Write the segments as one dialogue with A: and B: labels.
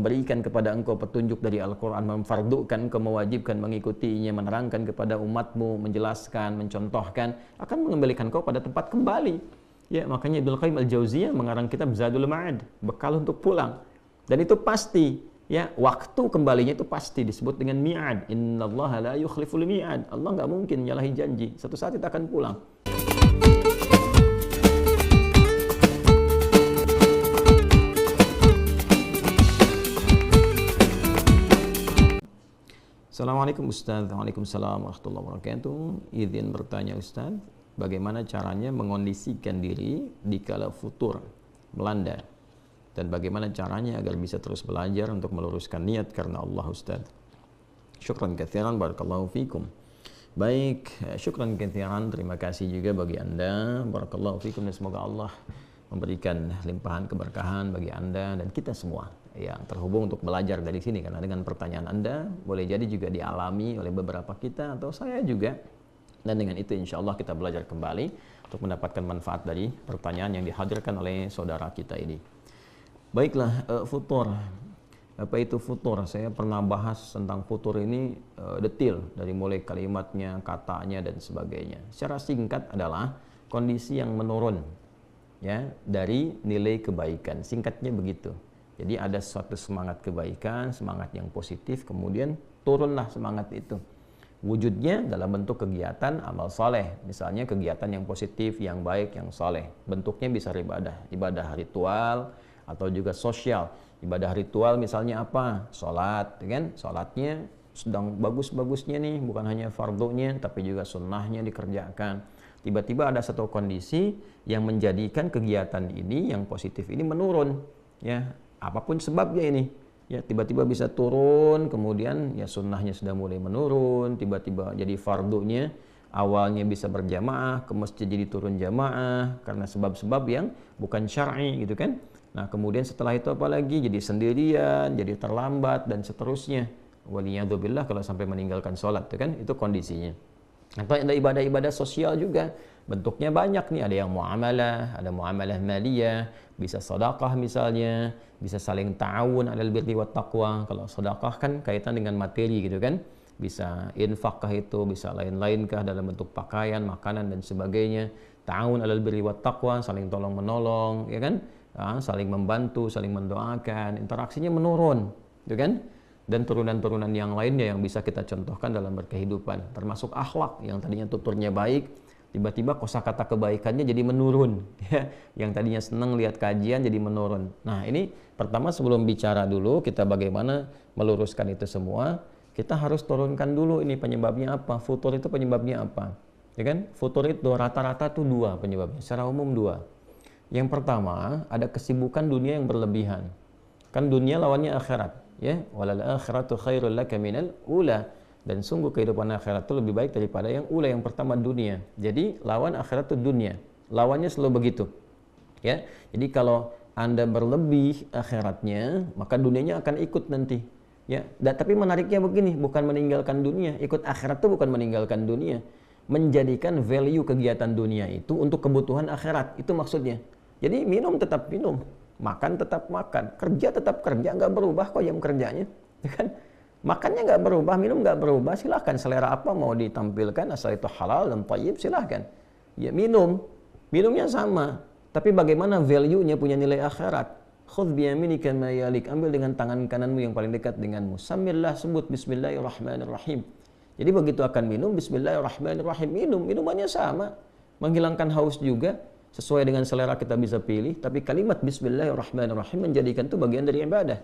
A: memberikan kepada engkau petunjuk dari Al-Quran, memfardukan engkau, mewajibkan mengikutinya, menerangkan kepada umatmu, menjelaskan, mencontohkan, akan mengembalikan engkau pada tempat kembali. Ya, makanya Ibnu Qayyim Al-Jauziyah mengarang kitab Zadul Ma'ad, bekal untuk pulang. Dan itu pasti, ya, waktu kembalinya itu pasti disebut dengan mi'ad. Innallaha la yukhliful mi'ad. Allah nggak mungkin nyalahi janji. Satu saat kita akan pulang. Assalamualaikum Ustaz. Waalaikumsalam warahmatullahi wabarakatuh. Izin bertanya Ustaz, bagaimana caranya mengondisikan diri dikala futur melanda? Dan bagaimana caranya agar bisa terus belajar untuk meluruskan niat karena Allah Ustaz? Syukran katsiran, barakallahu fikum. Baik, syukran katsiran, terima kasih juga bagi Anda, barakallahu fikum, dan semoga Allah memberikan limpahan keberkahan bagi Anda dan kita semua yang terhubung untuk belajar dari sini, karena dengan pertanyaan Anda boleh jadi juga dialami oleh beberapa kita atau saya juga, dan dengan itu insya Allah kita belajar kembali untuk mendapatkan manfaat dari pertanyaan yang dihadirkan oleh saudara kita ini. Baiklah, futur. Apa itu futur? Saya pernah bahas tentang futur ini detail, dari mulai kalimatnya, katanya, dan sebagainya. Secara singkat adalah kondisi yang menurun, ya, dari nilai kebaikan. Singkatnya begitu. Jadi ada suatu semangat kebaikan, semangat yang positif, kemudian turunlah semangat itu. Wujudnya dalam bentuk kegiatan amal soleh, misalnya kegiatan yang positif, yang baik, yang soleh. Bentuknya bisa ibadah ritual atau juga sosial. Ibadah ritual misalnya apa? Sholat, kan? Sholatnya sedang bagus-bagusnya nih, bukan hanya fardunya, tapi juga sunnahnya dikerjakan. Tiba-tiba ada satu kondisi yang menjadikan kegiatan ini, yang positif ini menurun, ya. Apapun sebabnya ini, ya, tiba-tiba bisa turun, kemudian ya sunnahnya sudah mulai menurun, tiba-tiba jadi fardunya awalnya bisa berjamaah, ke masjid jadi turun jamaah karena sebab-sebab yang bukan syar'i gitu kan. Nah, kemudian setelah itu apalagi jadi sendirian, jadi terlambat dan seterusnya. Waliyadzubillah kalau sampai meninggalkan sholat, itu kan, itu kondisinya. Atau ada ibadah-ibadah sosial juga, bentuknya banyak nih, ada yang muamalah, ada muamalah maliyah, bisa sedekah misalnya, bisa saling ta'awun 'alal birri wat taqwa. Kalau sedekah kan kaitan dengan materi gitu kan, bisa infakkah itu, bisa lain-lainkah dalam bentuk pakaian, makanan dan sebagainya. Ta'awun 'alal birri wat taqwa, saling tolong menolong, ya kan, saling membantu, saling mendoakan, interaksinya menurun, gitu kan. Dan turunan-turunan yang lainnya yang bisa kita contohkan dalam berkehidupan, termasuk akhlak yang tadinya tuturnya baik, tiba-tiba kosakata kebaikannya jadi menurun, ya. Yang tadinya senang lihat kajian jadi menurun. Nah, ini pertama sebelum bicara dulu kita bagaimana meluruskan itu semua, kita harus turunkan dulu ini penyebabnya apa, futur itu penyebabnya apa, ya kan? Futur itu rata-rata tuh dua penyebabnya, secara umum dua. Yang pertama, ada kesibukan dunia yang berlebihan. Kan dunia lawannya akhirat. Ya, walal akhiratu khairul laka minal ula, dan sungguh kehidupan akhirat itu lebih baik daripada yang ula, yang pertama dunia. Jadi lawan akhirat itu dunia, lawannya selalu begitu, ya. Jadi kalau Anda berlebih akhiratnya, maka dunianya akan ikut nanti, ya. Tapi menariknya begini, bukan meninggalkan dunia, ikut akhirat itu bukan meninggalkan dunia, menjadikan value kegiatan dunia itu untuk kebutuhan akhirat, itu maksudnya. Jadi minum tetap minum, makan tetap makan, kerja tetap kerja, nggak berubah kok jam kerjanya, ya kan? Makannya nggak berubah, minum nggak berubah, silahkan selera apa mau ditampilkan, asal itu halal dan thayyib silahkan. Ya minumnya sama, tapi bagaimana value-nya punya nilai akhirat. Khudh biyaminika ma yalik, ambil dengan tangan kananmu yang paling dekat denganmu. Samillah, sebut bismillahirrahmanirrahim. Jadi begitu akan minum, bismillahirrahmanirrahim, minumannya sama, menghilangkan haus juga. Sesuai dengan selera kita bisa pilih, tapi kalimat bismillahirrahmanirrahim menjadikan itu bagian dari ibadah,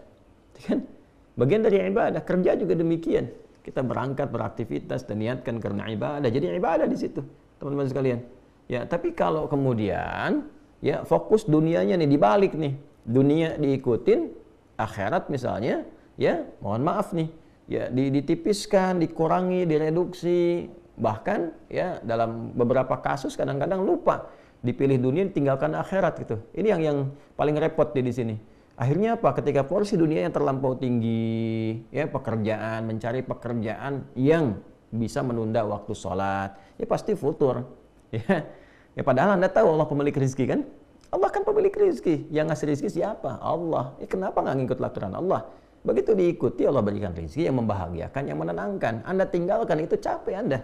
A: kan? Bagian dari ibadah. Kerja juga demikian. Kita berangkat beraktivitas dan niatkan karena ibadah, jadi ibadah di situ, teman-teman sekalian. Ya, tapi kalau kemudian ya fokus dunianya nih dibalik nih, dunia diikutin, akhirat misalnya, ya mohon maaf nih, ya ditipiskan, dikurangi, direduksi, bahkan ya dalam beberapa kasus kadang-kadang lupa. Dipilih dunia, ditinggalkan akhirat gitu. Ini yang paling repot di sini. Akhirnya apa? Ketika porsi dunia yang terlampau tinggi, ya pekerjaan, mencari pekerjaan yang bisa menunda waktu sholat, ya pasti futur. Ya padahal Anda tahu Allah pemilik rezeki kan? Allah kan pemilik rezeki. Yang ngasih rezeki siapa? Allah. Kenapa nggak ngikut aturan Allah? Begitu diikuti, Allah berikan rezeki yang membahagiakan, yang menenangkan. Anda tinggalkan itu capek Anda,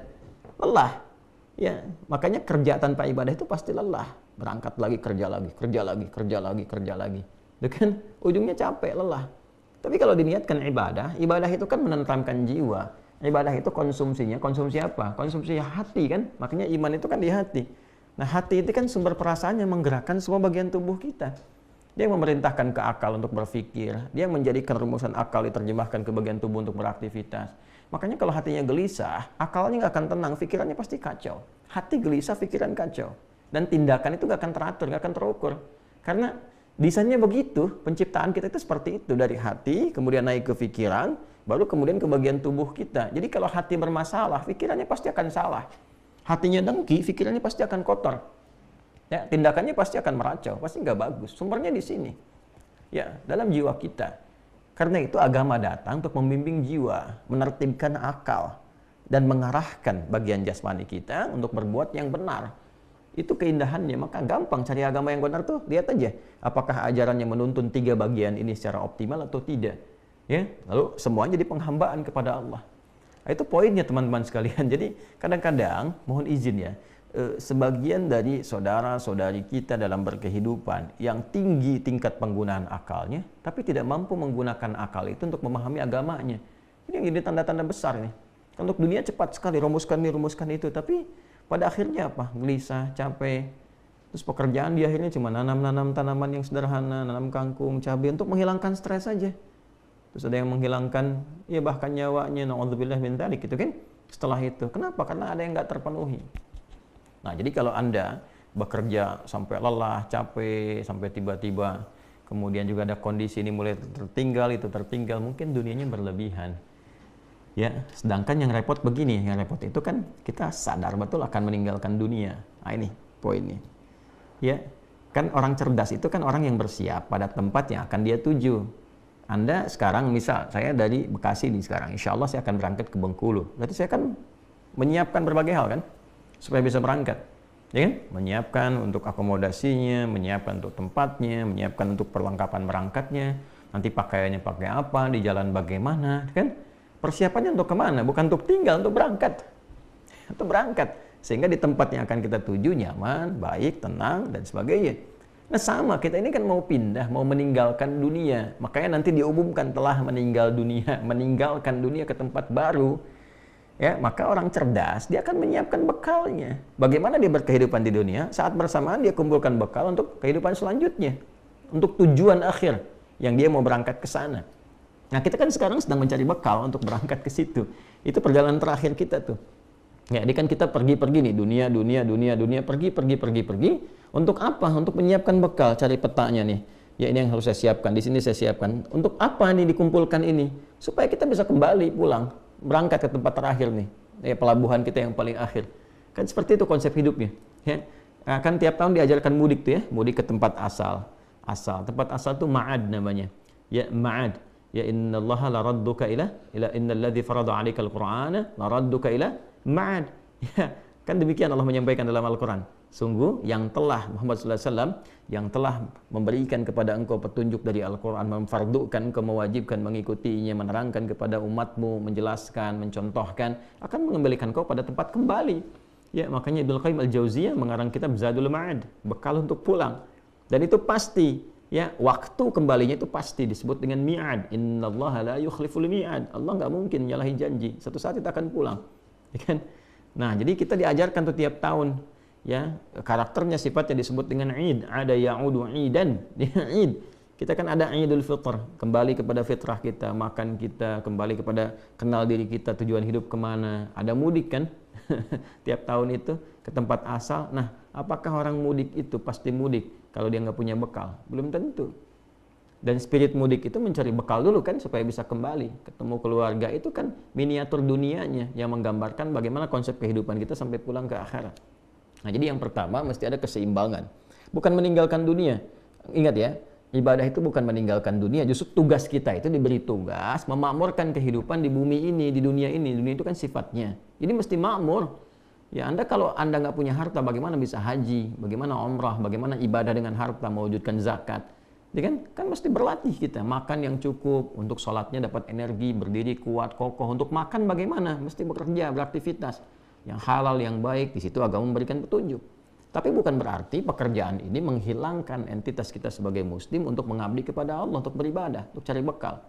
A: lelah. Ya, makanya kerja tanpa ibadah itu pasti lelah. Berangkat lagi, kerja lagi, kerja lagi, kerja lagi, kerja lagi. Itu kan ujungnya capek, lelah. Tapi kalau diniatkan ibadah, ibadah itu kan menenteramkan jiwa. Ibadah itu konsumsinya, konsumsi apa? Konsumsi hati kan? Makanya iman itu kan di hati. Nah, hati itu kan sumber perasaan yang menggerakkan semua bagian tubuh kita. Dia memerintahkan ke akal untuk berpikir. Dia menjadikan rumusan akal diterjemahkan ke bagian tubuh untuk beraktivitas. Makanya kalau hatinya gelisah, akalnya nggak akan tenang, pikirannya pasti kacau. Hati gelisah, pikiran kacau. Dan tindakan itu nggak akan teratur, nggak akan terukur. Karena desainnya begitu, penciptaan kita itu seperti itu. Dari hati, kemudian naik ke pikiran, baru kemudian ke bagian tubuh kita. Jadi kalau hati bermasalah, pikirannya pasti akan salah. Hatinya dengki, pikirannya pasti akan kotor. Ya, tindakannya pasti akan meracau, pasti nggak bagus. Sumbernya di sini. Ya, dalam jiwa kita. Karena itu agama datang untuk membimbing jiwa, menertibkan akal, dan mengarahkan bagian jasmani kita untuk berbuat yang benar. Itu keindahannya, maka gampang cari agama yang benar tuh. Lihat aja, apakah ajarannya menuntun 3 bagian ini secara optimal atau tidak. Ya, lalu semuanya jadi penghambaan kepada Allah. Nah, itu poinnya teman-teman sekalian. Jadi kadang-kadang, mohon izin ya, sebagian dari saudara-saudari kita dalam berkehidupan yang tinggi tingkat penggunaan akalnya, tapi tidak mampu menggunakan akal itu untuk memahami agamanya. Ini yang jadi tanda-tanda besar nih. Untuk dunia cepat sekali, rumuskan ini, rumuskan itu, tapi pada akhirnya apa? Gelisah, capek. Terus pekerjaan di akhirnya cuma nanam-nanam tanaman yang sederhana, nanam kangkung, cabai untuk menghilangkan stres saja. Terus ada yang menghilangkan, ya bahkan nyawanya, na'udzubillah min dzalik gitu kan. Setelah itu, kenapa? Karena ada yang nggak terpenuhi. Nah, jadi kalau Anda bekerja sampai lelah, capek, sampai tiba-tiba kemudian juga ada kondisi ini mulai tertinggal, itu tertinggal, mungkin dunianya berlebihan. Ya, sedangkan yang repot begini, yang repot itu kan kita sadar betul akan meninggalkan dunia. Nah, ini poinnya. Ya, kan orang cerdas itu kan orang yang bersiap pada tempat yang akan dia tuju. Anda sekarang, misal saya dari Bekasi nih sekarang, insya Allah saya akan berangkat ke Bengkulu. Berarti saya akan menyiapkan berbagai hal kan? Supaya bisa berangkat, ya kan? Menyiapkan untuk akomodasinya, menyiapkan untuk tempatnya, menyiapkan untuk perlengkapan berangkatnya, nanti pakaiannya pakai apa, di jalan bagaimana, kan? Persiapannya untuk kemana? Bukan untuk tinggal, untuk berangkat. Untuk berangkat. Sehingga di tempat yang akan kita tuju nyaman, baik, tenang, dan sebagainya. Nah sama, kita ini kan mau pindah, mau meninggalkan dunia. Makanya nanti diumumkan telah meninggal dunia, meninggalkan dunia ke tempat baru. Ya, maka orang cerdas dia akan menyiapkan bekalnya. Bagaimana dia berkehidupan di dunia, saat bersamaan dia kumpulkan bekal untuk kehidupan selanjutnya, untuk tujuan akhir yang dia mau berangkat ke sana. Nah, kita kan sekarang sedang mencari bekal untuk berangkat ke situ. Itu perjalanan terakhir kita tuh. Ya, ini kan kita pergi-pergi nih, dunia, pergi. Untuk apa? Untuk menyiapkan bekal, cari petanya nih. Ya, ini yang harus saya siapkan, di sini saya siapkan. Untuk apa nih dikumpulkan ini? Supaya kita bisa kembali pulang. Berangkat ke tempat terakhir nih, ya, pelabuhan kita yang paling akhir. Kan seperti itu konsep hidupnya. Ya. Nah, kan tiap tahun diajarkan mudik tuh ya, mudik ke tempat asal. Tempat asal tuh ma'ad namanya. Ya, ma'ad. Ya, innallaha la radduka ila innalladzi farada 'alaikal qur'ana la radduka ila ma'ad. Ya, kan demikian Allah menyampaikan dalam Al-Qur'an. Sungguh yang telah Muhammad sallallahu alaihi wasallam yang telah memberikan kepada engkau petunjuk dari Al-Quran, memfardukan engkau, mewajibkan mengikutinya, menerangkan kepada umatmu, menjelaskan, mencontohkan, akan mengembalikan engkau pada tempat kembali. Ya, makanya Ibnu Qayyim Al-Jauziyah mengarang kitab Zadul Ma'ad, bekal untuk pulang. Dan itu pasti, ya, waktu kembalinya itu pasti disebut dengan mi'ad. Innallaha la yukhliful mi'ad. Allah nggak mungkin menyalahi janji. Satu saat kita akan pulang. Ya kan? Nah, jadi kita diajarkan tuh tiap tahun. Ya, karakternya sifatnya disebut dengan Id, ada ya'udu idan, Id. Kita kan ada Idul Fitr, kembali kepada fitrah kita, makan kita, kembali kepada kenal diri kita, tujuan hidup kemana. Ada mudik kan, tiap tahun itu ke tempat asal. Nah, apakah orang mudik itu pasti mudik kalau dia nggak punya bekal? Belum tentu. Dan spirit mudik itu mencari bekal dulu kan supaya bisa kembali ketemu keluarga. Itu kan miniatur dunianya yang menggambarkan bagaimana konsep kehidupan kita sampai pulang ke akhirat. Nah, jadi yang pertama mesti ada keseimbangan. Bukan meninggalkan dunia. Ingat ya, ibadah itu bukan meninggalkan dunia. Justru tugas kita itu diberi tugas memakmurkan kehidupan di bumi ini, di dunia ini. Dunia itu kan sifatnya. Jadi mesti makmur. Ya, kalau Anda nggak punya harta, bagaimana bisa haji? Bagaimana umrah? Bagaimana ibadah dengan harta, mewujudkan zakat? Ya kan? Kan mesti berlatih kita, makan yang cukup, untuk sholatnya dapat energi, berdiri kuat, kokoh. Untuk makan bagaimana? Mesti bekerja, beraktivitas. Yang halal, yang baik, di situ agama memberikan petunjuk. Tapi bukan berarti pekerjaan ini menghilangkan entitas kita sebagai muslim untuk mengabdi kepada Allah, untuk beribadah, untuk cari bekal.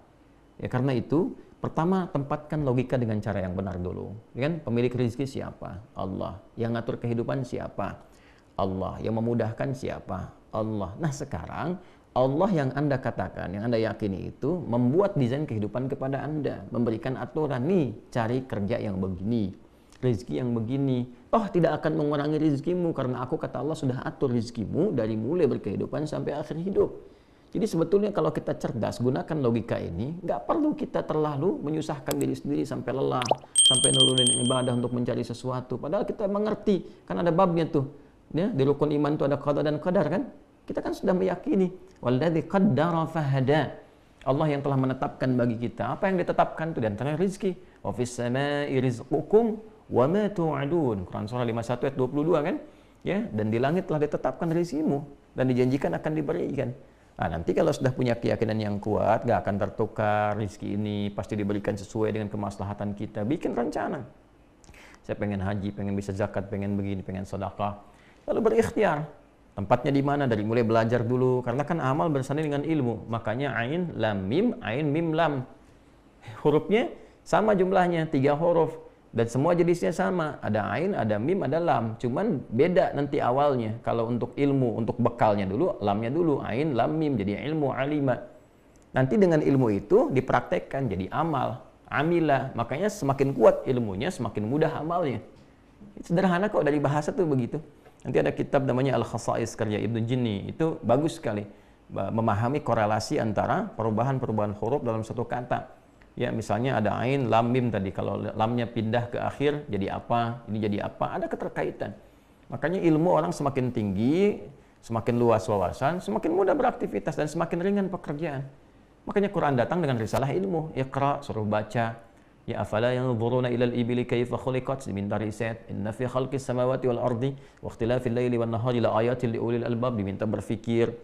A: Ya karena itu, pertama tempatkan logika dengan cara yang benar dulu. Ya kan? Pemilik rezeki siapa? Allah. Yang ngatur kehidupan siapa? Allah. Yang memudahkan siapa? Allah. Nah sekarang, Allah yang Anda katakan, yang Anda yakini itu membuat desain kehidupan kepada Anda, memberikan aturan, nih cari kerja yang begini, rezeki yang begini. Oh, tidak akan mengurangi rezekimu karena aku, kata Allah, sudah atur rezekimu dari mulai berkehidupan sampai akhir hidup. Jadi sebetulnya kalau kita cerdas gunakan logika ini, nggak perlu kita terlalu menyusahkan diri sendiri sampai lelah, sampai nurunin ibadah untuk mencari sesuatu. Padahal kita mengerti, kan ada babnya tuh. Ya, di rukun iman itu ada qada dan qadar kan? Kita kan sudah meyakini walladzi qaddara fahada. Allah yang telah menetapkan bagi kita apa yang ditetapkan itu, di antaranya rezeki. Wa fis samaa'i rizqukum wa ma tu'adun. Quran surah 51 ayat 22 kan? Ya, dan di langit telah ditetapkan rezekimu dan dijanjikan akan diberikan. Nah, nanti kalau sudah punya keyakinan yang kuat, gak akan tertukar rezeki ini, pasti diberikan sesuai dengan kemaslahatan kita. Bikin rencana. Saya pengen haji, pengen bisa zakat, pengen begini, pengen sedekah. Lalu berikhtiar. Tempatnya di mana? Dari mulai belajar dulu, karena kan amal bersanding dengan ilmu. Makanya ain lam mim lam. Hurufnya sama jumlahnya, 3 huruf dan semua jenisnya sama. Ada ain, ada mim, ada lam. Cuman beda nanti awalnya. Kalau untuk ilmu, untuk bekalnya dulu, lamnya dulu, ain lam mim jadi ilmu alima. Nanti dengan ilmu itu dipraktekkan jadi amal, amila. Makanya semakin kuat ilmunya, semakin mudah amalnya. Sederhana kok, dari bahasa tuh begitu. Nanti ada kitab namanya Al-Khasa'is karya Ibnu Jinni, itu bagus sekali memahami korelasi antara perubahan-perubahan huruf dalam satu kata. Ya, misalnya ada ain, lam, mim tadi, kalau lamnya pindah ke akhir jadi apa, ini jadi apa, ada keterkaitan. Makanya ilmu orang semakin tinggi, semakin luas wawasan, semakin mudah beraktivitas dan semakin ringan pekerjaan. Makanya Quran datang dengan risalah ilmu, Iqra, suruh baca. Ya afala yanzuruna ilal ibili kaifa khuliqat, diminta riset. Inna fi khalqis samawati wal ardi wa ikhtilafil laili wan nahari la ayatil liulil albab, diminta berpikir,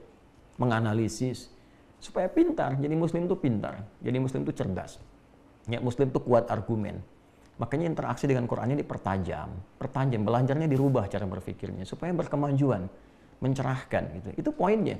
A: menganalisis supaya pintar. Jadi muslim itu pintar, jadi muslim itu cerdas. Ya, muslim itu kuat argumen. Makanya interaksi dengan Quran ini dipertajam, belajarnya dirubah cara berpikirnya supaya berkemajuan, mencerahkan gitu. Itu poinnya.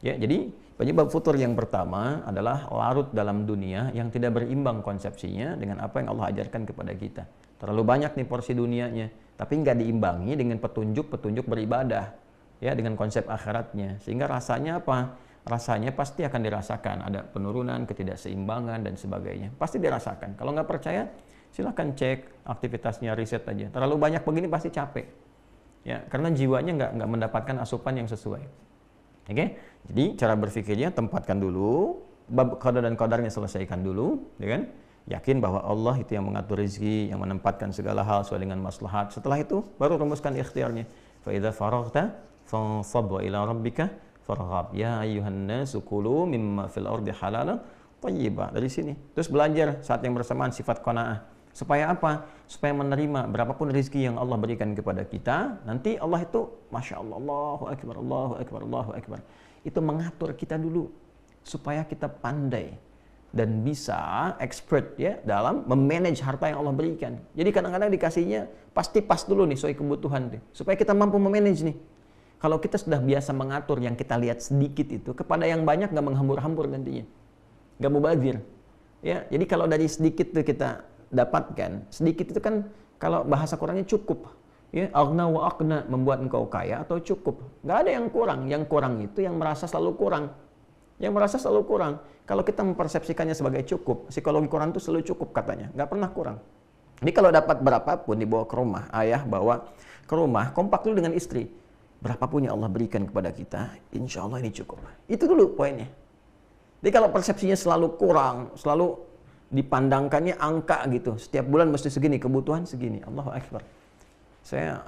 A: Ya, jadi penyebab futur yang pertama adalah larut dalam dunia yang tidak berimbang konsepsinya dengan apa yang Allah ajarkan kepada kita. Terlalu banyak nih porsi dunianya, tapi nggak diimbangi dengan petunjuk-petunjuk beribadah, ya, dengan konsep akhiratnya. Sehingga rasanya apa? Rasanya pasti akan dirasakan, ada penurunan, ketidakseimbangan dan sebagainya. Pasti dirasakan. Kalau nggak percaya, silahkan cek aktivitasnya, riset aja. Terlalu banyak begini pasti capek. Ya, karena jiwanya nggak mendapatkan asupan yang sesuai. Oke, jadi cara berpikirnya tempatkan dulu, bab qada dan qadarnya selesaikan dulu, ya kan? Yakin bahwa Allah itu yang mengatur rezeki, yang menempatkan segala hal sesuai dengan maslahat. Setelah itu baru rumuskan ikhtiarnya. Fa idza faraghta fansab wa ila rabbika farghab. Ya ayyuhan nasu kulu mimma fil ardi halalan thayyiba. Dari sini. Terus belajar saat yang bersamaan sifat qanaah. Supaya apa? Supaya menerima berapapun rezeki yang Allah berikan kepada kita. Nanti Allah itu, Masya Allah, Allahu Akbar, Allahu Akbar, Allahu Akbar. Itu mengatur kita dulu. Supaya kita pandai dan bisa expert ya dalam memanage harta yang Allah berikan. Jadi kadang-kadang dikasihnya pasti pas dulu nih sesuai kebutuhan. Supaya kita mampu memanage nih. Kalau kita sudah biasa mengatur yang kita lihat sedikit itu, kepada yang banyak nggak menghambur-hambur nantinya. Nggak mubazir. Ya, jadi kalau dari sedikit tuh kita dapatkan, sedikit itu kan kalau bahasa Qurannya cukup, ya, aghna wa aqna, membuat engkau kaya atau cukup. Nggak ada yang kurang. Yang kurang itu yang merasa selalu kurang. Yang merasa selalu kurang. Kalau kita mempersepsikannya sebagai cukup, psikologi Quran itu selalu cukup katanya, nggak pernah kurang. Jadi kalau dapat berapapun dibawa ke rumah, ayah bawa ke rumah, kompak dulu dengan istri. Berapapun yang Allah berikan kepada kita, insya Allah ini cukup. Itu dulu poinnya. Jadi kalau persepsinya selalu kurang, selalu dipandangkannya angka gitu. Setiap bulan mesti segini, kebutuhan segini. Allahu Akbar. Saya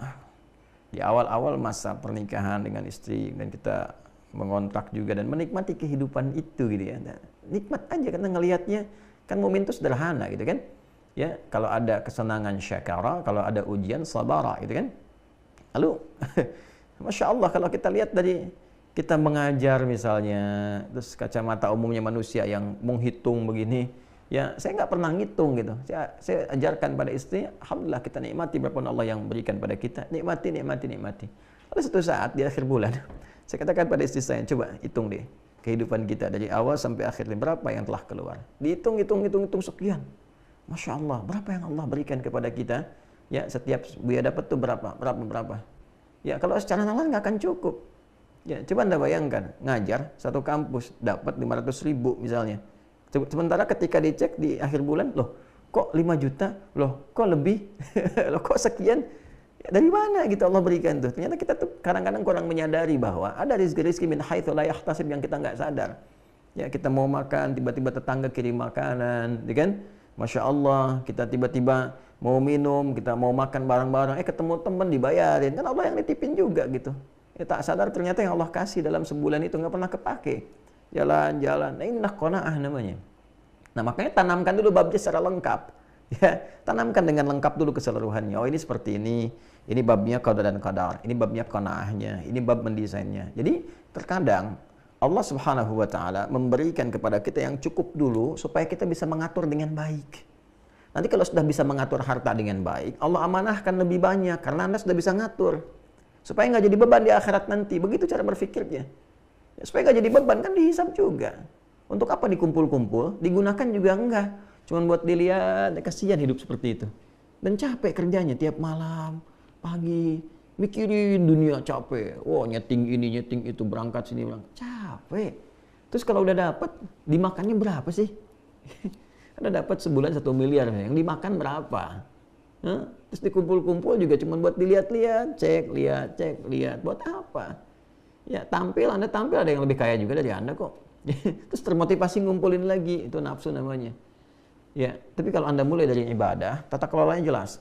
A: di awal-awal masa pernikahan dengan istri dan kita mengontrak juga dan menikmati kehidupan itu gitu ya. Nah, nikmat aja karena ngelihatnya kan momen itu sederhana gitu kan. Ya, kalau ada kesenangan syakara, kalau ada ujian sabara gitu kan. Lalu Masya Allah kalau kita lihat dari kita mengajar misalnya, terus kacamata umumnya manusia yang menghitung begini, ya saya nggak pernah ngitung gitu. Saya ajarkan pada istri, alhamdulillah kita nikmati berapa Allah yang berikan pada kita, nikmati. Lalu suatu saat di akhir bulan, saya katakan pada istri saya, coba hitung deh kehidupan kita dari awal sampai akhir, berapa yang telah keluar. Dihitung sekian. Masya Allah, berapa yang Allah berikan kepada kita? Ya, setiap Buya dapat tuh berapa. Ya, kalau secara nalar nggak akan cukup. Ya, coba Anda bayangkan, ngajar satu kampus dapat 500.000 misalnya. Sementara ketika dicek di akhir bulan, loh kok 5 juta? Loh kok lebih? Loh kok sekian? Ya, dari mana gitu Allah berikan tuh? Ternyata kita tuh kadang-kadang kurang menyadari bahwa ada rizki min haitsu la yahtasib yang kita nggak sadar. Ya, kita mau makan, tiba-tiba tetangga kirim makanan, ya kan? Masya Allah, kita tiba-tiba mau minum, kita mau makan bareng-bareng, ketemu teman dibayarin, kan Allah yang nitipin juga gitu. Ya, tak sadar ternyata yang Allah kasih dalam sebulan itu nggak pernah kepake. Jalan-jalan, nah ini qanaah namanya. Nah makanya tanamkan dulu babnya secara lengkap. Ya, tanamkan dengan lengkap dulu keseluruhannya. Oh ini seperti ini babnya qada dan qadar, ini babnya qanaahnya, ini bab mendesainnya. Jadi terkadang Allah Subhanahu wa taala memberikan kepada kita yang cukup dulu supaya kita bisa mengatur dengan baik. Nanti kalau sudah bisa mengatur harta dengan baik, Allah amanahkan lebih banyak karena Anda sudah bisa ngatur. Supaya nggak jadi beban di akhirat nanti. Begitu cara berpikirnya. Ya, supaya nggak jadi beban, kan dihisab juga. Untuk apa dikumpul-kumpul? Digunakan juga enggak. Cuman buat dilihat, kasihan hidup seperti itu. Dan capek kerjanya tiap malam, pagi, mikirin dunia capek. Wah, nyeting ini, nyeting itu, berangkat sini, berangkat. Capek. Terus kalau udah dapat, dimakannya berapa sih? Ada dapat sebulan 1 miliar, yang dimakan berapa? Terus dikumpul-kumpul juga cuma buat dilihat-lihat, cek, lihat. Buat apa? Ya, Anda tampil ada yang lebih kaya juga dari Anda kok. Terus termotivasi ngumpulin lagi, itu nafsu namanya. Ya, tapi kalau Anda mulai dari ibadah, tata kelolanya jelas.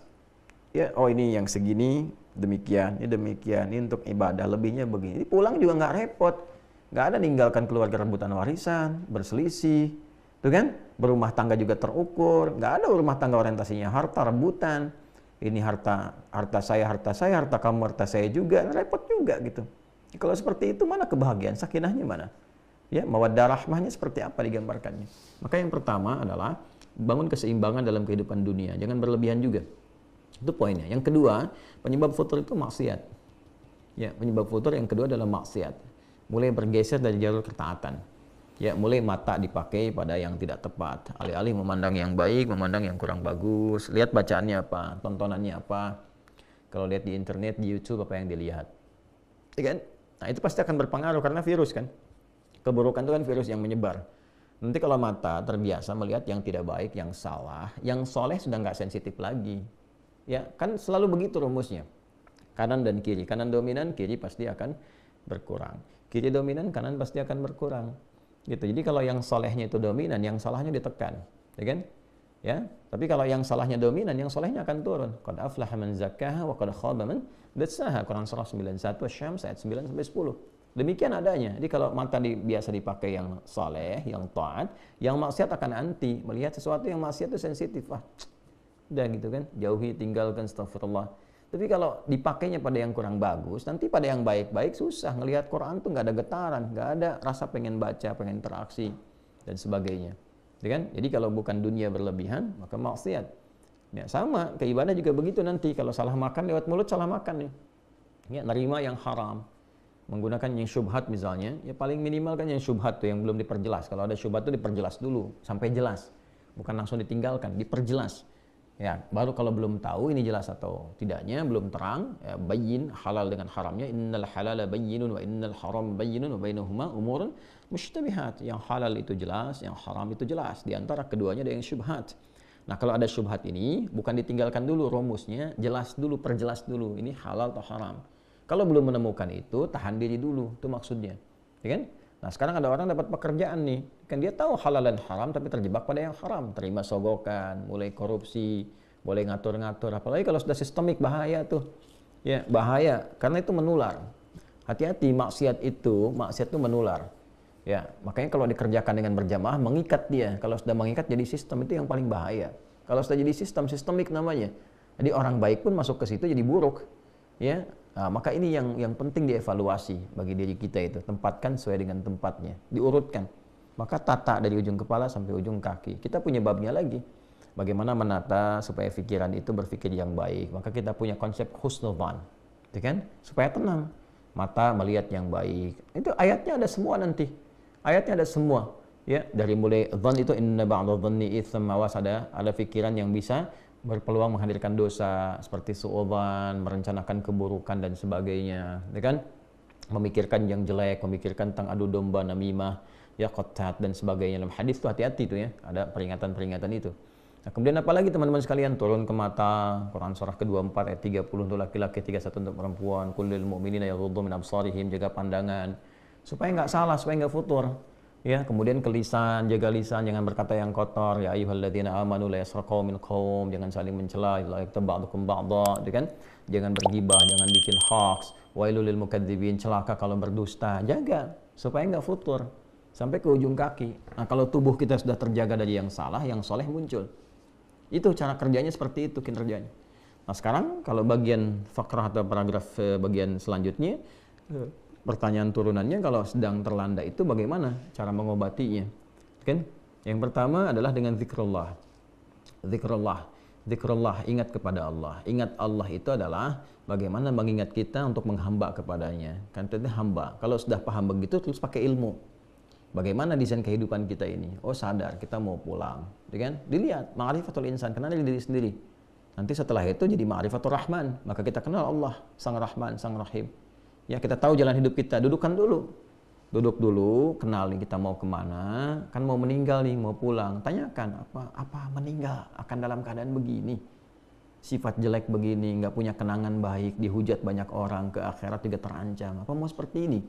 A: Ya, oh ini yang segini, demikian, ini untuk ibadah, lebihnya begini. Pulang juga nggak repot. Nggak ada ninggalkan keluarga rebutan warisan, berselisih. Tuh kan? Berumah tangga juga terukur. Nggak ada rumah tangga orientasinya harta, rebutan. Ini harta saya, harta kamu, harta saya juga. Repot juga gitu. Kalau seperti itu mana kebahagiaan, sakinahnya mana? Ya, mawaddah rahmahnya seperti apa digambarkannya? Maka yang pertama adalah bangun keseimbangan dalam kehidupan dunia. Jangan berlebihan juga. Itu poinnya. Yang kedua, penyebab futur itu maksiat. Ya, penyebab futur yang kedua adalah maksiat. Mulai bergeser dari jalur ketaatan. Ya, mulai mata dipakai pada yang tidak tepat. Alih-alih memandang yang baik, memandang yang kurang bagus. Lihat bacaannya apa, tontonannya apa. Kalau lihat di internet, di YouTube, apa yang dilihat. Ya kan? Nah, itu pasti akan berpengaruh karena virus kan. Keburukan itu kan virus yang menyebar. Nanti kalau mata terbiasa melihat yang tidak baik, yang salah, yang soleh sudah nggak sensitif lagi. Ya, kan selalu begitu rumusnya. Kanan dan kiri. Kanan dominan, kiri pasti akan berkurang. Kiri dominan, kanan pasti akan berkurang. Gitu. Jadi kalau yang solehnya itu dominan, yang salahnya ditekan. Ya kan? Ya, tapi kalau yang salahnya dominan, yang solehnya akan turun. Qad aflaha man zakkaha wa qad khaba man dassaha. Quran surah 91 Asy-Syams ayat 9 sampai 10. Demikian adanya. Jadi kalau mata biasa dipakai yang soleh, yang taat, yang maksiat akan anti. Melihat sesuatu yang maksiat itu sensitif. Udah gitu kan, jauhi, tinggalkan, astagfirullah. Tapi kalau dipakainya pada yang kurang bagus, nanti pada yang baik-baik susah. Ngelihat Quran tuh nggak ada getaran, nggak ada rasa pengen baca, pengen interaksi, dan sebagainya. Ya kan? Jadi kalau bukan dunia berlebihan, maka maksiat. Ya, sama, ke ibadah juga begitu nanti. Kalau salah makan, lewat mulut salah makan nih. Ya, nerima yang haram. Menggunakan yang syubhat misalnya, ya paling minimal kan yang syubhat tuh yang belum diperjelas. Kalau ada syubhat tuh diperjelas dulu sampai jelas, bukan langsung ditinggalkan, diperjelas. Ya, baru kalau belum tahu ini jelas atau tidaknya, belum terang, ya, bayyin halal dengan haramnya. Innal halala bayyinun wa innal haram bayyinun wa bainahuma umurun mushtabihat. Yang halal itu jelas, yang haram itu jelas. Di antara keduanya ada yang syubhat. Nah, kalau ada syubhat ini bukan ditinggalkan dulu rumusnya, jelas dulu, perjelas dulu ini halal atau haram. Kalau belum menemukan itu, tahan diri dulu, itu maksudnya. Ya kan? Nah, sekarang ada orang dapat pekerjaan nih, kan dia tahu halal dan haram tapi terjebak pada yang haram, terima sogokan, mulai korupsi, boleh ngatur-ngatur, apalagi kalau sudah sistemik bahaya tuh. Ya, bahaya karena itu menular. Hati-hati, maksiat itu menular. Ya, makanya kalau dikerjakan dengan berjamaah mengikat dia. Kalau sudah mengikat jadi sistem, itu yang paling bahaya. Kalau sudah jadi sistem, sistemik namanya. Jadi orang baik pun masuk ke situ jadi buruk. Ya, Nah, maka ini yang penting dievaluasi bagi diri kita itu. Tempatkan sesuai dengan tempatnya, diurutkan. Maka tata dari ujung kepala sampai ujung kaki. Kita punya babnya lagi. Bagaimana menata supaya pikiran itu berpikir yang baik. Maka kita punya konsep husnudzan, gitu kan? Supaya tenang. Mata melihat yang baik. Itu ayatnya ada semua nanti. Ayatnya ada semua. Ya, dari mulai dzan itu inna ba'dadh dhanni itsam, awas ada pikiran yang bisa berpeluang menghadirkan dosa seperti suudzon, merencanakan keburukan dan sebagainya, ya kan? Memikirkan yang jelek, memikirkan tentang adu domba, namimah, ya qattat dan sebagainya. Dalam hadis itu hati-hati tuh ya, ada peringatan-peringatan itu. Nah, kemudian apalagi teman-teman sekalian, turun ke mata, Quran surah ke-24 ayat 30 untuk laki-laki, 31 untuk perempuan, kullil mu'minina yaghuddu min absarihim, jaga pandangan supaya nggak salah, supaya nggak futur. Ya, kemudian ke lisan, jaga lisan, jangan berkata yang kotor. Ya ayyuhalladzina amanu la yaskhar qaumin qaum, jangan saling mencela, la yaktab ba'dukum ba'dha, kan? Jangan bergibah, jangan bikin hoax. Wailul lil mukadzibin, celaka kalau berdusta. Jaga supaya enggak futur sampai ke ujung kaki. Nah, kalau tubuh kita sudah terjaga dari yang salah, yang soleh muncul. Itu cara kerjanya, seperti itu kinerjanya. Nah, sekarang kalau bagian fakrah atau paragraf bagian selanjutnya, pertanyaan turunannya, kalau sedang terlanda itu bagaimana cara mengobatinya? Kan? Yang pertama adalah dengan zikrullah. Zikrullah, ingat kepada Allah. Ingat Allah itu adalah bagaimana mengingat kita untuk menghamba kepadanya. Kan itu hamba. Kalau sudah paham begitu, terus pakai ilmu. Bagaimana desain kehidupan kita ini? Oh, sadar kita mau pulang, kan? Dilihat ma'rifatul insan, kenal diri sendiri. Nanti setelah itu jadi ma'rifatul rahman, maka kita kenal Allah, Sang Rahman, Sang Rahim. Ya, kita tahu jalan hidup kita, duduk dulu, kenal nih kita mau kemana, kan mau meninggal nih, mau pulang, tanyakan apa meninggal akan dalam keadaan begini, sifat jelek begini, nggak punya kenangan baik, dihujat banyak orang, ke akhirat juga terancam, apa mau seperti ini?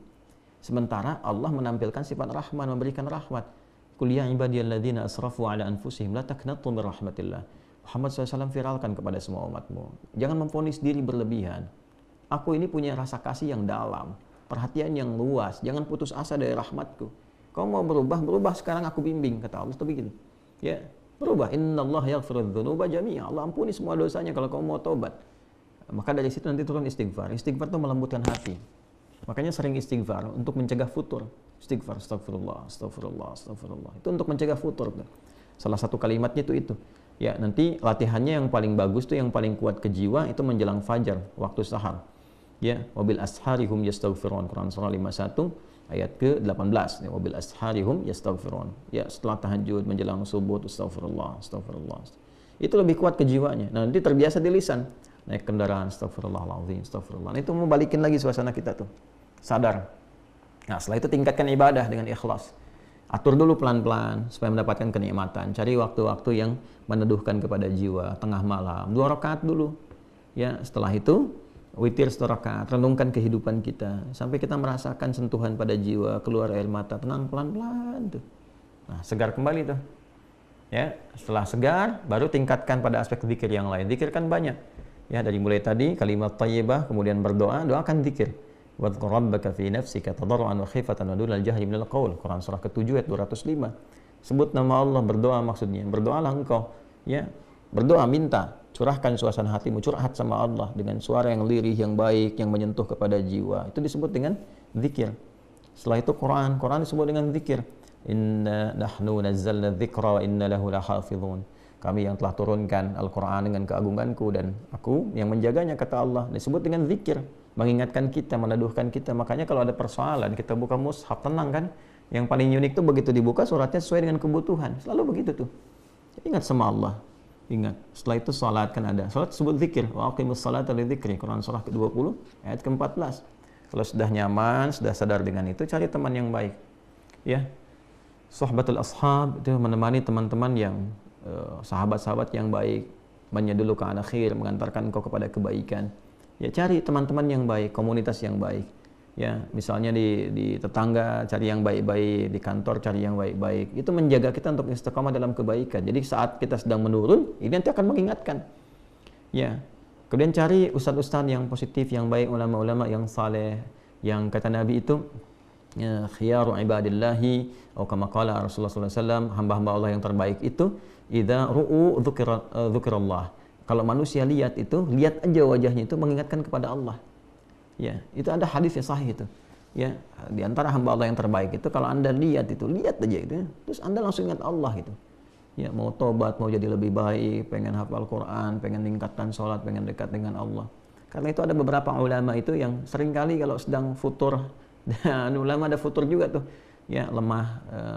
A: Sementara Allah menampilkan sifat rahman, memberikan rahmat. Qul ya ibadiyalladzina asrafu ala anfusihim la taqnatu min rahmatillah. Muhammad SAW viralkan kepada semua umatmu, jangan memvonis diri berlebihan. Aku ini punya rasa kasih yang dalam, perhatian yang luas, jangan putus asa dari rahmatku. Kau mau berubah sekarang aku bimbing, kata Allah itu begitu. Ya, berubah. Innallaha yaghfirudz dzunuba jami'a. Allah ampuni semua dosanya kalau kau mau tobat. Maka dari situ nanti turun istighfar. Istighfar itu melembutkan hati. Makanya sering istighfar untuk mencegah futur. Istighfar, astagfirullah. Itu untuk mencegah futur. Salah satu kalimatnya itu. Ya, nanti latihannya yang paling bagus tuh, yang paling kuat ke jiwa itu menjelang fajar, waktu sahar. Ya, wabil asharihum yastaghfirun, Quran surah 51 ayat ke-18. Ya, wabil asharihum yastaghfirun. Ya, setelah tahajud menjelang subuh astagfirullah. Itu lebih kuat ke jiwanya. Nah, nanti terbiasa di lisan. Naik kendaraan astagfirullahaladzim, astagfirullah. Nah, itu mau balikin lagi suasana kita tuh. Sadar. Nah, setelah itu tingkatkan ibadah dengan ikhlas. Atur dulu pelan-pelan supaya mendapatkan kenikmatan. Cari waktu-waktu yang meneduhkan kepada jiwa, tengah malam, 2 rakaat dulu. Ya, setelah itu witir 1 rakaat, renungkan kehidupan kita sampai kita merasakan sentuhan pada jiwa, keluar air mata, tenang pelan-pelan tuh. Nah, segar kembali tuh. Ya, setelah segar baru tingkatkan pada aspek zikir yang lain. Zikir kan banyak. Ya, dari mulai tadi kalimat thayyibah, kemudian berdoa, doakan zikir. Wadhkur rabbaka fi nafsika tadarruan wa khifatan wa dunal jahri minal qaul. Quran surah ke-7 ayat 205. Sebut nama Allah, berdoa maksudnya. Berdoalah engkau, ya. Berdoa, minta, curahkan suasana hatimu, curhat sama Allah dengan suara yang lirih, yang baik, yang menyentuh kepada jiwa. Itu disebut dengan zikir. Setelah itu Quran disebut dengan zikir. Inna nahnu nazzalna dzikra wa inna lahu lahafizun. Kami yang telah turunkan Al-Quran dengan keagunganku dan aku yang menjaganya, kata Allah. Disebut dengan zikir, mengingatkan kita, meneduhkan kita. Makanya kalau ada persoalan, kita buka mushaf, tenang kan? Yang paling unik tuh begitu dibuka suratnya sesuai dengan kebutuhan. Selalu begitu tuh. Ingat sama Allah. Ingat. Setelah itu salat kan ada. Salat disebut zikir. Wa aqimus salata li dzikri. Quran surah ke-20 ayat ke-14. Kalau sudah nyaman, sudah sadar dengan itu, cari teman yang baik. Ya. Sohbatul ashab itu menemani teman-teman yang sahabat-sahabat yang baik, menyeduluka ala khair, mengantarkan engkau kepada kebaikan. Ya, cari teman-teman yang baik, komunitas yang baik. Ya, misalnya di tetangga cari yang baik-baik, di kantor cari yang baik-baik. Itu menjaga kita untuk istiqamah dalam kebaikan. Jadi saat kita sedang menurun, ini nanti akan mengingatkan. Ya. Kemudian cari ustaz-ustaz yang positif, yang baik, ulama-ulama yang saleh, yang kata Nabi itu ya, khiyaru ibadillahi atau kama qala Rasulullah sallallahu alaihi wasallam, hamba-hamba Allah yang terbaik itu idza ru'u dzukirallah. Kalau manusia lihat itu, lihat aja wajahnya itu mengingatkan kepada Allah. Ya, itu ada hadis yang sahih itu. Ya, di antara hamba Allah yang terbaik itu kalau Anda lihat itu, lihat aja itu, ya. Terus Anda langsung ingat Allah itu. Ya, mau tobat, mau jadi lebih baik, pengen hafal Quran, pengen meningkatkan sholat, pengen dekat dengan Allah. Karena itu ada beberapa ulama itu yang seringkali kalau sedang futur, dan ulama ada futur juga tuh, ya lemah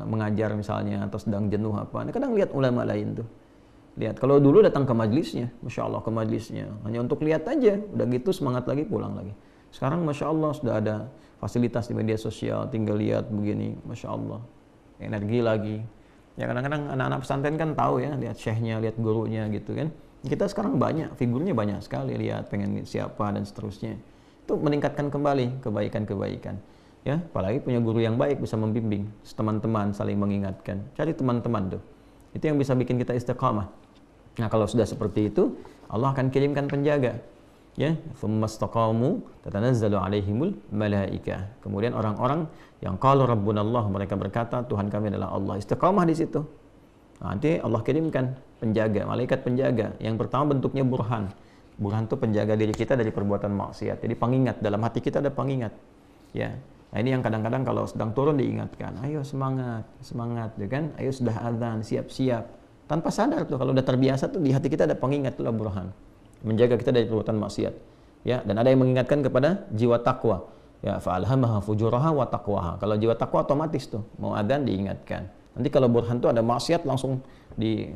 A: mengajar misalnya, atau sedang jenuh apa. Nah, kadang lihat ulama lain tuh. Lihat, kalau dulu datang ke majlisnya, Masya Allah ke majlisnya, hanya untuk lihat aja, udah gitu semangat lagi, pulang lagi. Sekarang Masya Allah sudah ada fasilitas di media sosial, tinggal lihat begini, Masya Allah, energi lagi. Ya kadang-kadang anak-anak pesantren kan tahu ya, lihat syekhnya, lihat gurunya gitu kan. Kita sekarang banyak, figurnya banyak sekali, lihat pengen siapa dan seterusnya. Itu meningkatkan kembali kebaikan-kebaikan. Ya, apalagi punya guru yang baik bisa membimbing, teman-teman saling mengingatkan. Cari teman-teman tuh. Itu yang bisa bikin kita istiqamah. Nah, kalau sudah seperti itu, Allah akan kirimkan penjaga. Ya, tsumastaqamu tatanazzalu alaihimul malaikah. Kemudian orang-orang yang qalu rabbunallah, mereka berkata Tuhan kami adalah Allah. Istiqamah di situ. Nah, nanti Allah kirimkan penjaga, malaikat penjaga. Yang pertama bentuknya burhan. Burhan itu penjaga diri kita dari perbuatan maksiat. Jadi pengingat, dalam hati kita ada pengingat. Ya. Nah, ini yang kadang-kadang kalau sedang turun diingatkan, ayo semangat, semangat, ya kan? Ayo sudah azan, siap-siap. Tanpa sadar tuh kalau udah terbiasa tuh di hati kita ada pengingat, itulah burhan. Menjaga kita dari perbuatan maksiat. Ya, dan ada yang mengingatkan kepada jiwa takwa. Ya, fa'alhamaha fujuraha wa taqwaha. Kalau jiwa takwa otomatis tuh mau adzan diingatkan. Nanti kalau burhan tuh ada maksiat langsung di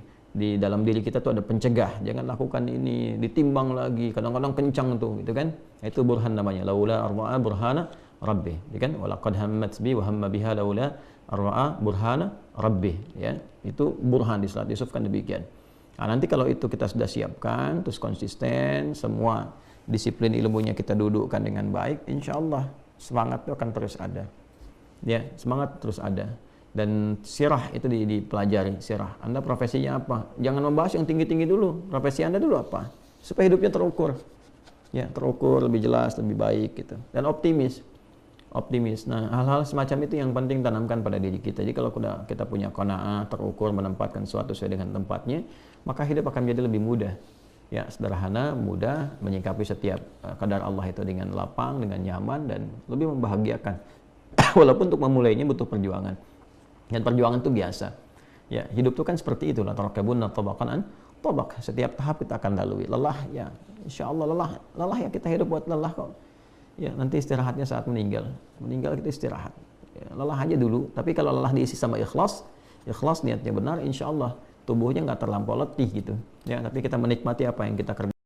A: dalam diri kita tuh ada pencegah. Jangan lakukan ini, ditimbang lagi. Kadang-kadang kencang tuh, gitu kan? Itu burhan namanya. Laula arwa'a burhana rabbih, ya kan? Walaqad hammat bi wa hamma biha laula arwa'a burhana rabbih, ya. Itu burhan di surat Yusuf kan demikian. Nah, nanti kalau itu kita sudah siapkan, terus konsisten, semua disiplin ilmunya kita dudukkan dengan baik, insya Allah semangat itu akan terus ada. Ya, semangat terus ada. Dan sirah itu dipelajari, sirah. Anda profesinya apa? Jangan membahas yang tinggi-tinggi dulu. Profesi Anda dulu apa? Supaya hidupnya terukur. Ya, terukur, lebih jelas, lebih baik gitu. Dan optimis. Optimis. Nah, hal-hal semacam itu yang penting tanamkan pada diri kita. Jadi kalau kita punya qanaah, terukur, menempatkan sesuatu sesuai dengan tempatnya, maka hidup akan menjadi lebih mudah. Ya, sederhana, mudah, menyikapi setiap kadar Allah itu dengan lapang, dengan nyaman, dan lebih membahagiakan. Walaupun untuk memulainya butuh perjuangan. Dan perjuangan itu biasa. Ya, hidup itu kan seperti itu. La tarakabunna tabaqan an tabaq. Setiap tahap kita akan lalui. Lelah, ya, insya Allah lelah ya, kita hidup buat lelah kok. Ya, nanti istirahatnya saat meninggal kita istirahat. Ya, lelah aja dulu, tapi kalau lelah diisi sama ikhlas niatnya benar, insya Allah tubuhnya nggak terlampau letih gitu. Ya, tapi kita menikmati apa yang kita kerjakan.